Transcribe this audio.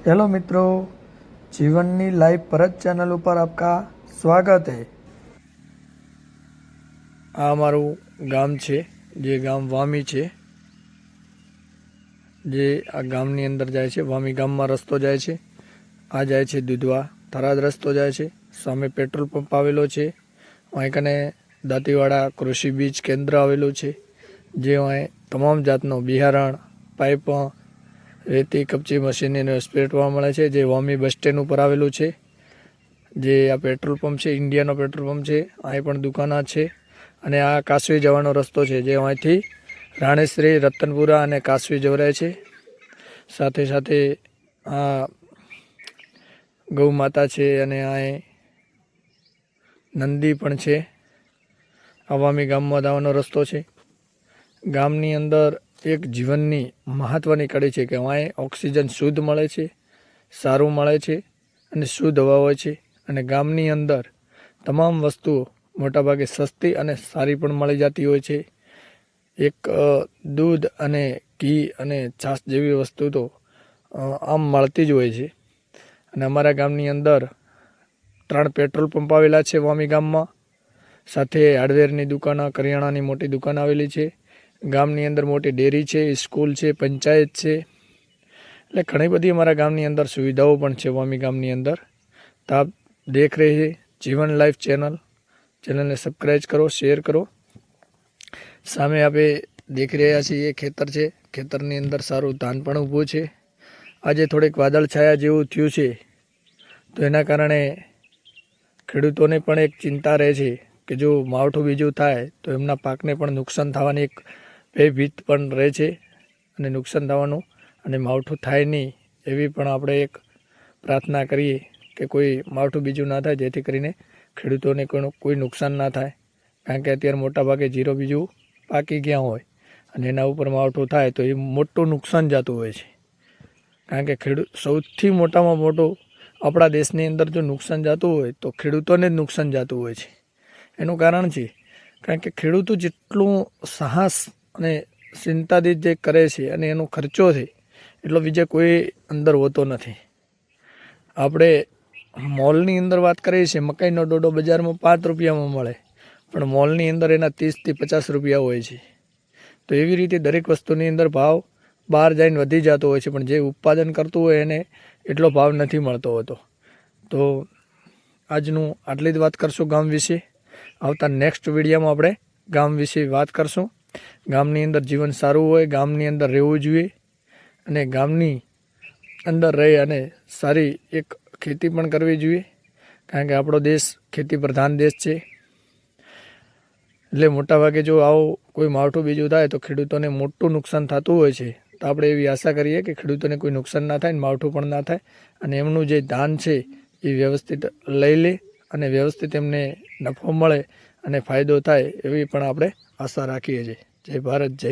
Hello मित्रों, जीवननी live परत channel पर आपका स्वागत है। आ मारू गाम छे, जे गाम वामी छे, जे आ गामनी अंदर जाय छे। वामी गाम में रस्तो जाय छे। आ जाय छे दुधवा थराद रस्तो जाय छे। सामे पेट्रोल पंप आवेलो छे। अहीं कने दांतीवाड़ा कृषि बीज केंद्र आवेलुं छे, जे अहीं तमाम जातनो बिहारण, पाइप, रेती, कपची मशीनरी स्पेरवा मळे छे। जे वामी बस स्टेन्ड पर आवेलुं छे। जे आ पेट्रोल पंप छे, इंडियानो पेट्रोल पंप छे। અહીં પણ દુકાનો છે અને આ કાસવી જવાનો રસ્તો છે, જે અહીંથી રાણેશ્રી, રતનપુરા અને કાસવી જવરાય છે। સાથે સાથે આ ગૌ માતા છે અને અહીં નંદી પણ છે। આવામી ગામમાં જવાનો રસ્તો છે। ગામની અંદર એક જીવનની મહત્વની કડી છે કે અહીં ઓક્સિજન શુદ્ધ મળે છે, સારું મળે છે અને શુદ્ધ હવા હોય છે। અને ગામની અંદર તમામ વસ્તુઓ મોટાભાગે સસ્તી અને સારી પણ મળી જતી હોય છે। એક દૂધ અને ઘી અને છાશ જેવી વસ્તુ તો આમ મળતી જ હોય છે। અને અમારા ગામની અંદર 3 પેટ્રોલ પંપ આવેલા છે વામી ગામમાં। સાથે હાર્ડવેરની દુકાન, કરિયાણાની મોટી દુકાન આવેલી છે। ગામની અંદર મોટી ડેરી છે, સ્કૂલ છે, પંચાયત છે। એટલે ઘણી બધી અમારા ગામની અંદર સુવિધાઓ પણ છે વામી ગામની અંદર। तो आप देख रहे हैं जीवन लाइव चैनल ने सब्सक्राइब करो, शेयर करो। सामे आप देख रहा छे ये खेतर है। खेतरनी अंदर सारू धान पण ऊभुं छे। आज थोड़ीक वादळ छाया जेवुं थयुं छे, तो एना कारणे खेडूतोने पण एक चिंता रहे छे कि जो मावठुं बीजुं थाय तो एमना पाकने पण नुकसान थवानी एक भयभीत पण रहे छे अने नुकसान थवानुं अने मावठुं थाय नहीं एवी पण आपणे एक प्रार्थना करीए कि कोई मावठुं बीजुं ना थाय, जेथी करीने खेडूतोने कोई नुकसान ना थाय। कारण के अत्यारे मोटा भागे जीरो बीजुं पाकी गया होय अने एना उपर मावठुं थाय तो ए मोटुं नुकसान जातुं होय छे। कारण के खेडूत सौथी मोटामां मोटो आपणा देशनी अंदर जो नुकसान जातुं होय तो खेडूतोने ज नुकसान जातुं होय छे। एनुं कारण छे कारण के खेडूतो जेटલું साहस अने चिंतातीत जे करे छे अने एनो खर्चो छे એટલો બીજે કોઈ અંદર હોતો નથી। આપણે मॉलनी अंदर बात करीए छीए, मकाईनो डोडो बजार में 5 रुपया में मळे, पण मॉलनी अंदर एना 30 થી 50 रुपया होय छे। तो एवी रीते दरेक वस्तुनी अंदर भाव बहार जाईने वधी जतो होय छे, पण जे उत्पादन करतुं होय एने एटलो भाव नथी मळतो होतो। तो आजनुं आटली ज वात करशुं गाम विशे। आवता नेक्स्ट विडियोमां आपणे गाम विशे वात करशुं। गामनी अंदर जीवन सारुं होय, गामनी अंदर रहेवुं जोईए अने गामनी अंदर रही अने सारी एक खेती पण करवी जोईए। कारण के आपणो देश खेती प्रधान देश छे। એટલે મોટા ભાગે જો આવો કોઈ માવઠું બીજું થાય તો ખેડૂતોને મોટું નુકસાન થતું હોય છે। તો આપણે એવી આશા કરીએ કે ખેડૂતોને કોઈ નુકસાન ના થાય, માવઠું પણ ના થાય અને એમનું જે ધાન છે એ વ્યવસ્થિત લઈ લે અને વ્યવસ્થિત એમને નફો મળે અને ફાયદો થાય એવી પણ આપણે આશા રાખીએ છીએ। જય ભારત, જય